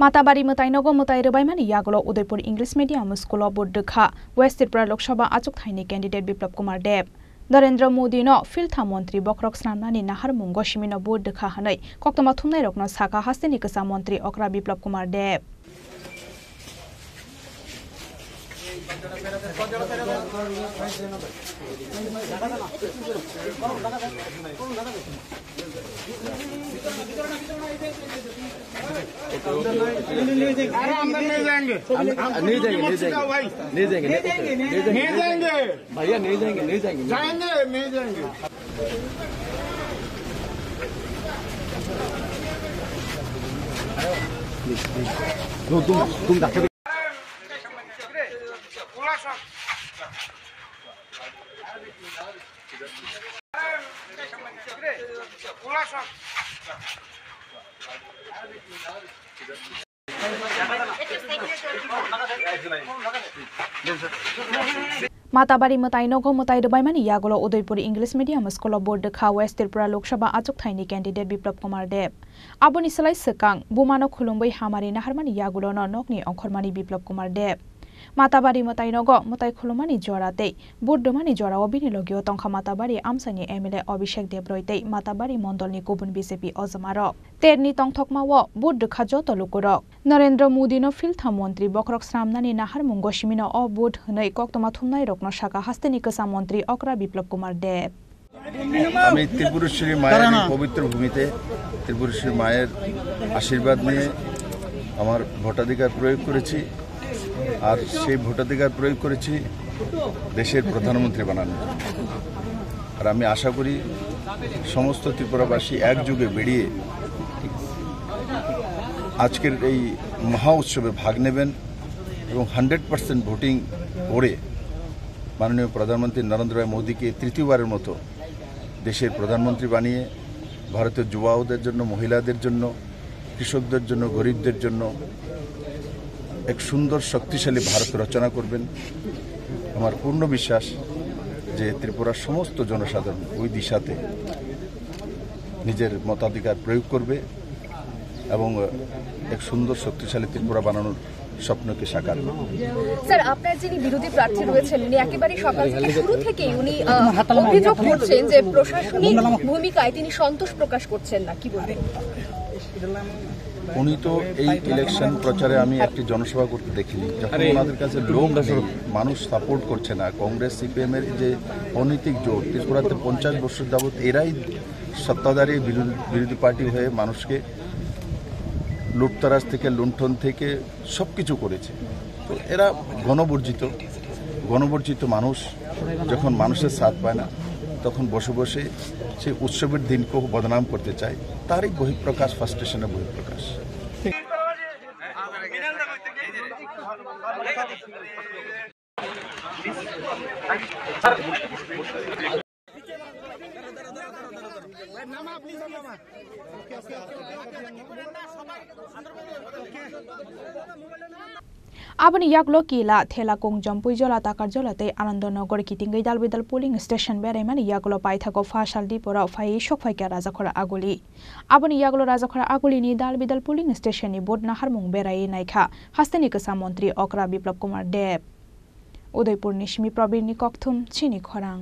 माताबारी मताइनगो मताइ रबाइमानि यागलो उदयपुर इंग्लिश मीडियम स्कूल बोर्डखा वेस्ट त्रिपुरा लोकसभा आचुक थाइनि कैंडिडेट बिप्लब कुमार देव नरेंद्र मोदी नो फिल्था मंत्री बक्रक स्नामनानि नाहार मुंगो शिमिनो बोर्डखा हनै कक्तमा थुमनाय रकनो साका हास्तिनि कसा मंत्री अक्रा बिप्लब कुमार देव नहीं जाएंगे भैया नहीं जाएंगे तुम डॉक्टर माताबारी मताइनगो मताइ रबाइमानि यागलो उदयपुर इंग्लिश मीडियम स्कूल बोर्डखा वेस्ट त्रिपुरा लोकसभा आचुक थाइनि कैंडिडेट बिप्लब कुमार देव आबोनि सलाइ सकां बुमानो खुलुंबै हामारि नाहारमानि यागलो नकनि अंखरमानि बिप्लब कुमार देव माताबारी मताइनगो मताइ खुलुमानि जराते बोर्डमानि जराओ बिनि लगियो तंखा माताबारी आमसानि एमएलए अभिषेक देब्रयते माताबारी मंडलनि गुबुन बीजेपी अजमारक तेरनि तंथकमावो बोर्ड खाजो तलुकुरक नरेंद्र मोदी नो फिल्था मंत्री बक्रक स्रामनानि नाहार मुंगो शिमिनो अ बोर्ड हनै कक्तमा थुमनाय रकनो शाखा हास्तिनि कसा मंत्री अक्रा बिप्लब कुमार देव আমি ত্রিপুরেশ্বরী মায়ের পবিত্র ভূমিতে ত্রিপুরেশ্বরী মায়ের আশীর্বাদ নিয়ে আমার ভোটাধিকার প্রয়োগ করেছি আর সেই ভোটাধিকার প্রয়োগ করেছি দেশের প্রধানমন্ত্রী বানানোর আর আমি আশা করি সমস্ত ত্রিপুরাবাসী একযোগে বেরিয়ে আজকের এই মহা উৎসবে ভাগ নেবেন এবং 100% ভোটিং করে মাননীয় প্রধানমন্ত্রী নরেন্দ্র মোদীকে তৃতীয়বারের মতো দেশের প্রধানমন্ত্রী বানিয়ে ভারতের যুবাদের জন্য মহিলাদের জন্য কৃষকদের জন্য গরিবদের জন্য এক সুন্দর শক্তিশালী ভারত রচনা করবেন আমার পূর্ণ বিশ্বাস যে ত্রিপুরার সমস্ত জনসাধারণ ওই দিশাতে নিজের মতাধিকার প্রয়োগ করবে এবং এক সুন্দর শক্তিশালী ত্রিপুরা বানানোর স্বপ্নকে সাকার করবে। স্যার আপনার যিনি বিরোধী প্রার্থী রয়েছেন উনি একেবারে সকাল থেকে শুরু থেকেই উনি অভিযোগ করছেন যে প্রশাসনিক ভূমিকায় তিনি সন্তোষ প্রকাশ করছেন না, কি বলবেন? উনি তো এই ইলেকশন প্রচারে আমি একটি জনসভা করতে দেখিনি যখন ওনাদের কাছে লোক মানুষ সাপোর্ট করছে না কংগ্রেস সিপিএম এর যে অনৈতিক জোট ত্রিপুরাতে 50 বছর যাবত এরাই সত্তাধারী বিরোধী পার্টি হয়ে মানুষকে লুটতরাজ থেকে লুণ্ঠন থেকে সবকিছু করেছে তো এরা গণবর্জিত মানুষ যখন মানুষের সাথ পায় না তখন বসে বসে সেই উৎসবের দিনকেও বদনাম করতে চায় তারই বহিঃপ্রকাশ ফার্স্টেশনের বহিঃপ্রকাশ आबनि यागलो किला थेला कोंगजम पुइजला ताकार जलाते आनंदनगर किटिंगै दालबिदाल पोलिंग स्टेशन बेरायमानि यागलो पाइथाको फासाल दिपरा फाइ सकफाइका राजाखरा आगुली आबनि यागलो राजाखरा आगुलिनि दालबिदाल पोलिंग स्टेशननि बोर्ड नाहारमुं बेराय नायखा हास्तेनि कसा मन्त्री अक्रा बिप्लब कुमार देव उदयपुर निशमी प्रवीण नि कक्थुम छिनि खरां।